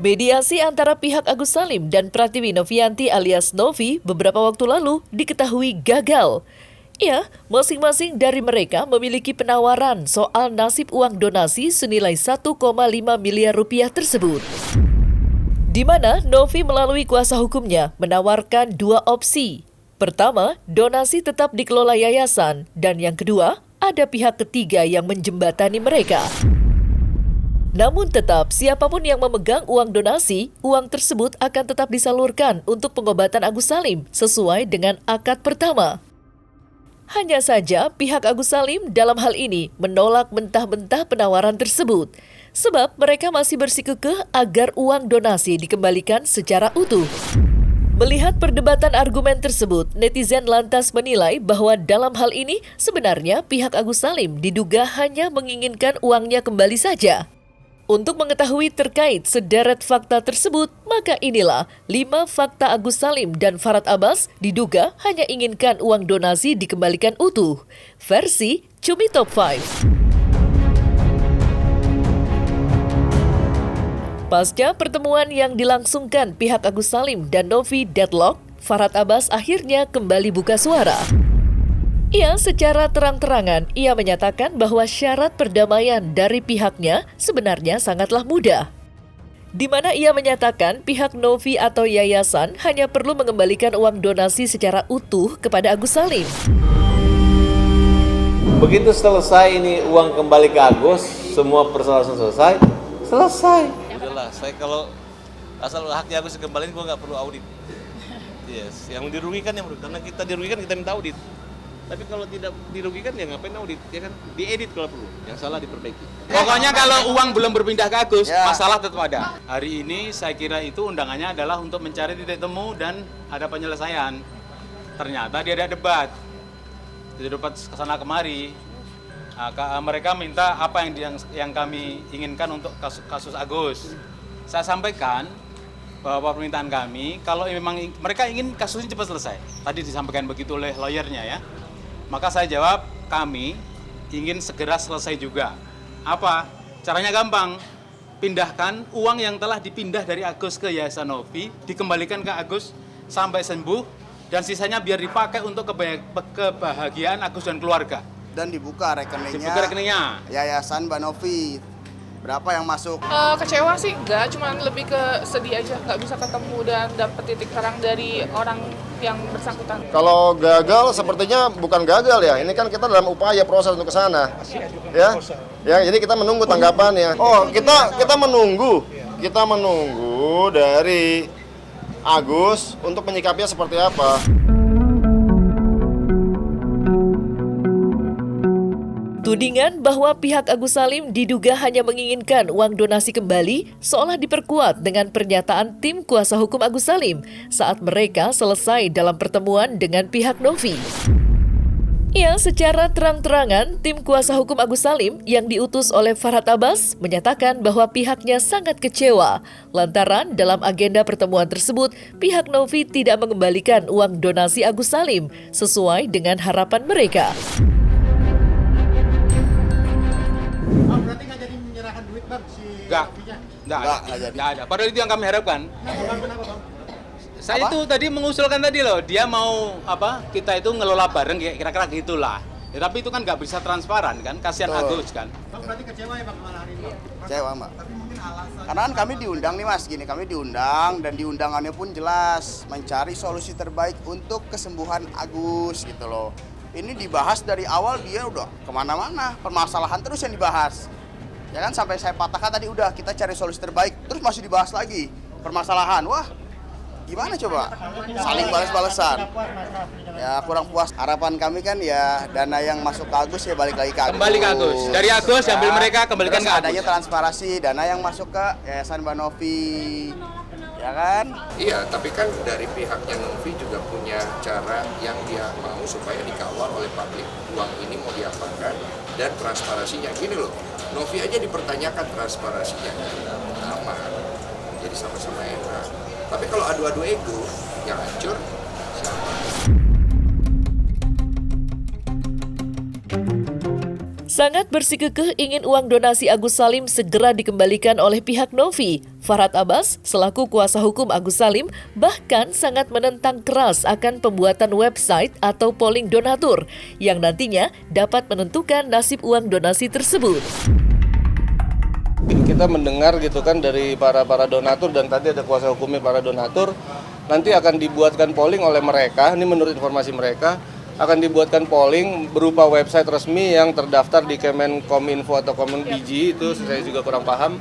Mediasi antara pihak Agus Salim dan Pratiwi Novianti alias Novi beberapa waktu lalu diketahui gagal. Ya, masing-masing dari mereka memiliki penawaran soal nasib uang donasi senilai 1,5 miliar rupiah tersebut. Di mana Novi melalui kuasa hukumnya menawarkan dua opsi. Pertama, donasi tetap dikelola yayasan, dan yang kedua, ada pihak ketiga yang menjembatani mereka. Namun tetap, siapapun yang memegang uang donasi, uang tersebut akan tetap disalurkan untuk pengobatan Agus Salim sesuai dengan akad pertama. Hanya saja pihak Agus Salim dalam hal ini menolak mentah-mentah penawaran tersebut, sebab mereka masih bersikukuh agar uang donasi dikembalikan secara utuh. Melihat perdebatan argumen tersebut, netizen lantas menilai bahwa dalam hal ini sebenarnya pihak Agus Salim diduga hanya menginginkan uangnya kembali saja. Untuk mengetahui terkait sederet fakta tersebut, maka inilah 5 fakta Agus Salim dan Farhad Abbas diduga hanya inginkan uang donasi dikembalikan utuh. Versi Cumi Top 5. Pasca pertemuan yang dilangsungkan pihak Agus Salim dan Novi deadlock, Farhad Abbas akhirnya kembali buka suara. Ia secara terang-terangan, ia menyatakan bahwa syarat perdamaian dari pihaknya sebenarnya sangatlah mudah. Di mana ia menyatakan pihak Novi atau yayasan hanya perlu mengembalikan uang donasi secara utuh kepada Agus Salim. Begitu selesai ini uang kembali ke Agus, semua persoalan selesai. Udahlah, saya kalau asal haknya Agus dikembalikan, gue nggak perlu audit. Yes, yang dirugikan karena kita dirugikan kita minta audit. Tapi kalau tidak dirugikan ya ngapain audit, ya kan? Diedit kalau perlu, yang salah diperbaiki. Pokoknya kalau uang belum berpindah ke Agus, masalah tetap ada. Hari ini saya kira itu undangannya adalah untuk mencari titik temu dan ada penyelesaian. Ternyata dia ada debat kesana kemari. Mereka minta apa yang kami inginkan untuk kasus Agus. Saya sampaikan bahwa permintaan kami, kalau memang mereka ingin kasusnya cepat selesai. Tadi disampaikan begitu oleh lawyernya ya. Maka saya jawab, kami ingin segera selesai juga. Apa? Caranya gampang. Pindahkan uang yang telah dipindah dari Agus ke Yayasan Novi, dikembalikan ke Agus sampai sembuh, dan sisanya biar dipakai untuk kebahagiaan Agus dan keluarga. Dan dibuka rekeningnya. Yayasan Mbak Novi. Berapa yang masuk? Kecewa sih enggak, cuman lebih ke sedih aja, nggak bisa ketemu dan dapat titik terang dari orang yang bersangkutan. Kalau gagal sepertinya bukan gagal ya, ini kan kita dalam upaya proses untuk ke sana. Ya, jadi kita menunggu tanggapannya. Oh, kita menunggu dari Agus untuk menyikapinya seperti apa. Tudingan bahwa pihak Agus Salim diduga hanya menginginkan uang donasi kembali seolah diperkuat dengan pernyataan tim kuasa hukum Agus Salim saat mereka selesai dalam pertemuan dengan pihak Novi. Ya, secara terang-terangan, tim kuasa hukum Agus Salim yang diutus oleh Farhad Abbas menyatakan bahwa pihaknya sangat kecewa lantaran dalam agenda pertemuan tersebut pihak Novi tidak mengembalikan uang donasi Agus Salim sesuai dengan harapan mereka. Berarti nggak jadi menyerahkan duit bang si Nggak ada. Padahal itu yang kami harapkan. Kenapa bang? Saya itu tadi mengusulkan tadi loh, dia mau kita itu ngelola bareng kira-kira gitulah. Ya, tapi itu kan nggak bisa transparan kan, kasihan Agus kan. Bang berarti kecewa ya bang malah hari ini? Kecewa mbak. Tapi mungkin alasan. Karena kan kami diundang nih mas, kami diundang dan di undangannya pun jelas mencari solusi terbaik untuk kesembuhan Agus gitu loh. Ini dibahas dari awal dia udah kemana-mana, permasalahan terus yang dibahas. Ya kan sampai saya patahkan tadi udah kita cari solusi terbaik, terus masih dibahas lagi permasalahan. Wah, gimana coba? Saling balas-balasan. Ya kurang puas. Harapan kami kan ya dana yang masuk ke Agus ya balik lagi ke Agus. Kembali ke Agus. Dari Agus ambil mereka kembalikan ke Agus. Adanya transparansi, dana yang masuk ke Yayasan Mbak Novi. Ya kan? Iya, tapi kan dari pihaknya Novi juga punya cara yang dia mau supaya dikawal oleh publik. Uang ini mau diapakan dan transparansinya. Gini loh, Novi aja dipertanyakan transparansinya. Aman. Jadi sama-sama enak. Tapi kalau adu-adu ego, yang hancur siapa? Sangat bersikukuh ingin uang donasi Agus Salim segera dikembalikan oleh pihak Novi. Farhad Abbas, selaku kuasa hukum Agus Salim, bahkan sangat menentang keras akan pembuatan website atau polling donatur yang nantinya dapat menentukan nasib uang donasi tersebut. Kita mendengar gitu kan dari para donatur, dan tadi ada kuasa hukumnya para donatur, nanti akan dibuatkan polling oleh mereka, ini menurut informasi mereka, akan dibuatkan polling berupa website resmi yang terdaftar di Kemenkominfo atau Kemenbiji, itu saya juga kurang paham.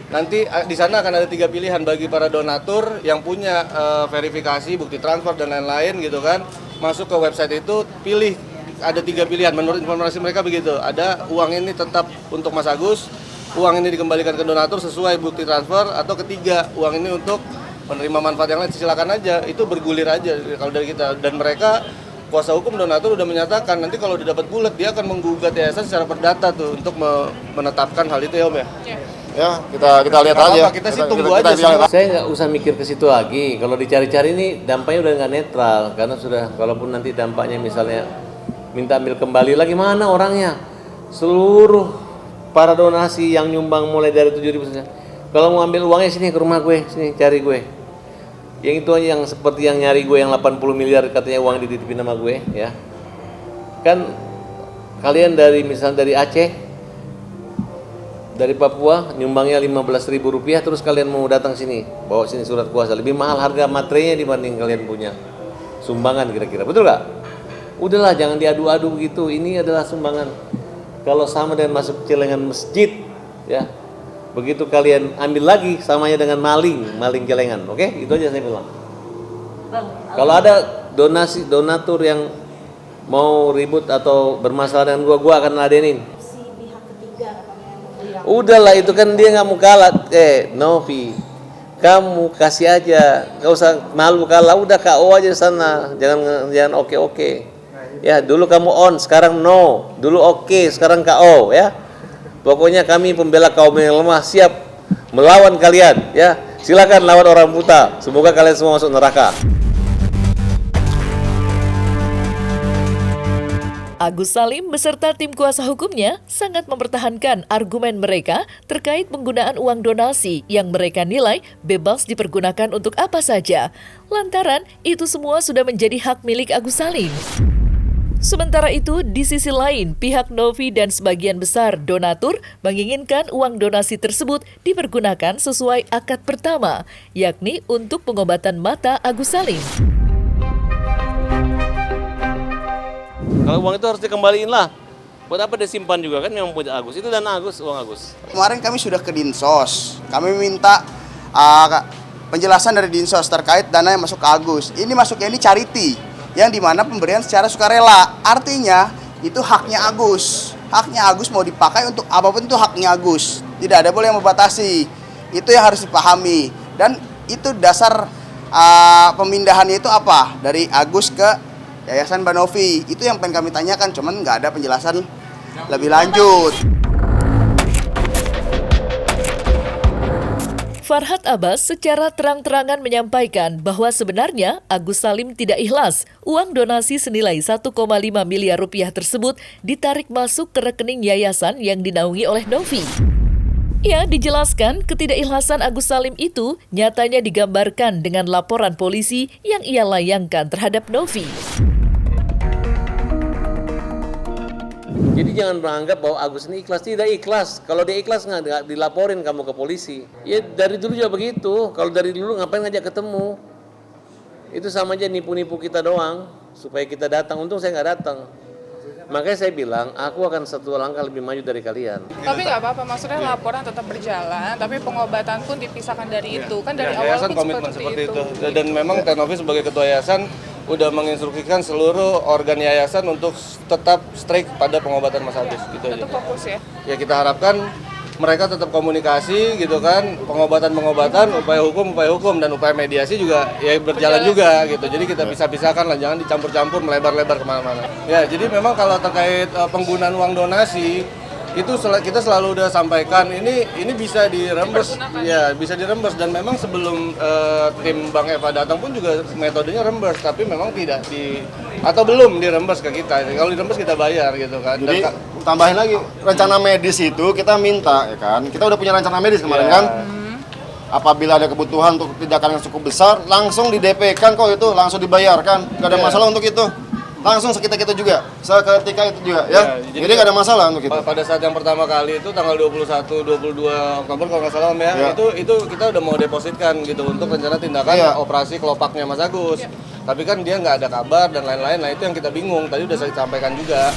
Nanti di sana akan ada 3 pilihan bagi para donatur yang punya verifikasi, bukti transfer dan lain-lain gitu kan, masuk ke website itu, pilih, ada 3 pilihan menurut informasi mereka begitu. Ada uang ini tetap untuk Mas Agus, uang ini dikembalikan ke donatur sesuai bukti transfer, atau ketiga, uang ini untuk menerima manfaat yang lain, silakan aja, itu bergulir aja kalau dari kita. Dan mereka, kuasa hukum donatur udah menyatakan nanti kalau didapat bulat dia akan menggugat yayasan secara perdata tuh untuk menetapkan hal itu ya Om ya. Ya, kita lihat aja. Kita sih tunggu aja. Saya nggak usah mikir ke situ lagi. Kalau dicari-cari ini dampaknya udah nggak netral, karena sudah, kalaupun nanti dampaknya misalnya minta ambil kembali lagi, mana orangnya? Seluruh para donasi yang nyumbang mulai dari 7.000 saja. Kalau mau ambil uangnya sini ke rumah gue, sini cari gue. Yang itu aja, yang seperti yang nyari gue yang 80 miliar katanya uang dititipin sama gue ya. Kan kalian dari misalnya dari Aceh, dari Papua nyumbangnya 15.000 rupiah, terus kalian mau datang sini bawa sini surat kuasa, lebih mahal harga materinya dibanding kalian punya sumbangan kira-kira, betul gak? Udahlah, jangan diadu-adu begitu, ini adalah sumbangan. Kalau sama dengan masuk celengan masjid ya, begitu kalian ambil lagi samanya dengan maling celengan, oke? Itu aja saya bilang. Kalau ada donatur yang mau ribut atau bermasalah dengan gua akan ladenin. Udahlah, itu kan dia nggak mau kalah. Novi, kamu kasih aja, nggak usah malu kalah, udah KO aja sana, jangan oke. Ya, dulu kamu on, sekarang no, dulu oke, sekarang KO ya. Pokoknya kami pembela kaum yang lemah, siap melawan kalian ya. Silakan lawan orang buta. Semoga kalian semua masuk neraka. Agus Salim beserta tim kuasa hukumnya sangat mempertahankan argumen mereka terkait penggunaan uang donasi yang mereka nilai bebas dipergunakan untuk apa saja. Lantaran itu semua sudah menjadi hak milik Agus Salim. Sementara itu, di sisi lain, pihak Novi dan sebagian besar donatur menginginkan uang donasi tersebut dipergunakan sesuai akad pertama, yakni untuk pengobatan mata Agus Salim. Kalau uang itu harus dikembaliin lah. Buat apa disimpan juga kan, memang punya Agus. Itu dana Agus, uang Agus. Kemarin kami sudah ke Dinsos, kami minta penjelasan dari Dinsos terkait dana yang masuk ke Agus. Ini masuknya ini charity, yang dimana pemberian secara sukarela, artinya itu haknya Agus. Haknya Agus mau dipakai untuk apapun itu haknya Agus. Tidak ada boleh yang membatasi. Itu yang harus dipahami. Dan itu dasar pemindahannya itu apa? Dari Agus ke Yayasan Banovi. Itu yang pengen kami tanyakan, cuman nggak ada penjelasan lebih lanjut. Farhad Abbas secara terang-terangan menyampaikan bahwa sebenarnya Agus Salim tidak ikhlas uang donasi senilai 1,5 miliar rupiah tersebut ditarik masuk ke rekening yayasan yang dinaungi oleh Novi. Ia dijelaskan ketidakikhlasan Agus Salim itu nyatanya digambarkan dengan laporan polisi yang ia layangkan terhadap Novi. Jadi jangan menganggap bahwa Agus ini ikhlas. Tidak ikhlas. Kalau dia ikhlas nggak dilaporin kamu ke polisi. Ya dari dulu juga begitu. Kalau dari dulu ngapain ngajak ketemu? Itu sama aja nipu-nipu kita doang supaya kita datang. Untung saya nggak datang. Makanya saya bilang aku akan satu langkah lebih maju dari kalian. Tapi nggak apa-apa, maksudnya laporan tetap berjalan, tapi pengobatan pun dipisahkan dari itu. Kan dari awal Yayasan pun komitmen seperti itu. itu. Dan memang Novi sebagai ketua yayasan udah menginstruksikan seluruh organ yayasan untuk tetap strict pada pengobatan Mas Agus gitu aja. Tetap fokus ya. Ya kita harapkan mereka tetap komunikasi gitu kan, pengobatan, upaya hukum dan upaya mediasi juga ya berjalan juga gitu. Jadi kita pisah-pisahkan lah, jangan dicampur-campur melebar-lebar kemana-mana. Ya jadi memang kalau terkait penggunaan uang donasi kita selalu udah sampaikan ini bisa dirembes, ya bisa dirembes, dan memang sebelum tim Bang Eva datang pun juga metodenya rembes, tapi memang tidak atau belum dirembes ke kita. Kalau dirembes kita bayar gitu kan. Jadi tambahin lagi rencana medis itu kita minta ya kan. Kita udah punya rencana medis kemarin kan. Apabila ada kebutuhan untuk tindakan yang cukup besar, langsung di DP-kan kok itu, langsung dibayarkan. Gak ada masalah untuk itu. Langsung seketika itu juga, seketika itu juga ya. Jadi gak ada masalah untuk itu. Pada saat yang pertama kali itu tanggal 21-22 Oktober kalau nggak salah Om ya, itu kita udah mau depositkan gitu untuk rencana tindakan operasi kelopaknya Mas Agus. Tapi kan dia nggak ada kabar dan lain-lain, nah itu yang kita bingung. Tadi udah saya sampaikan juga.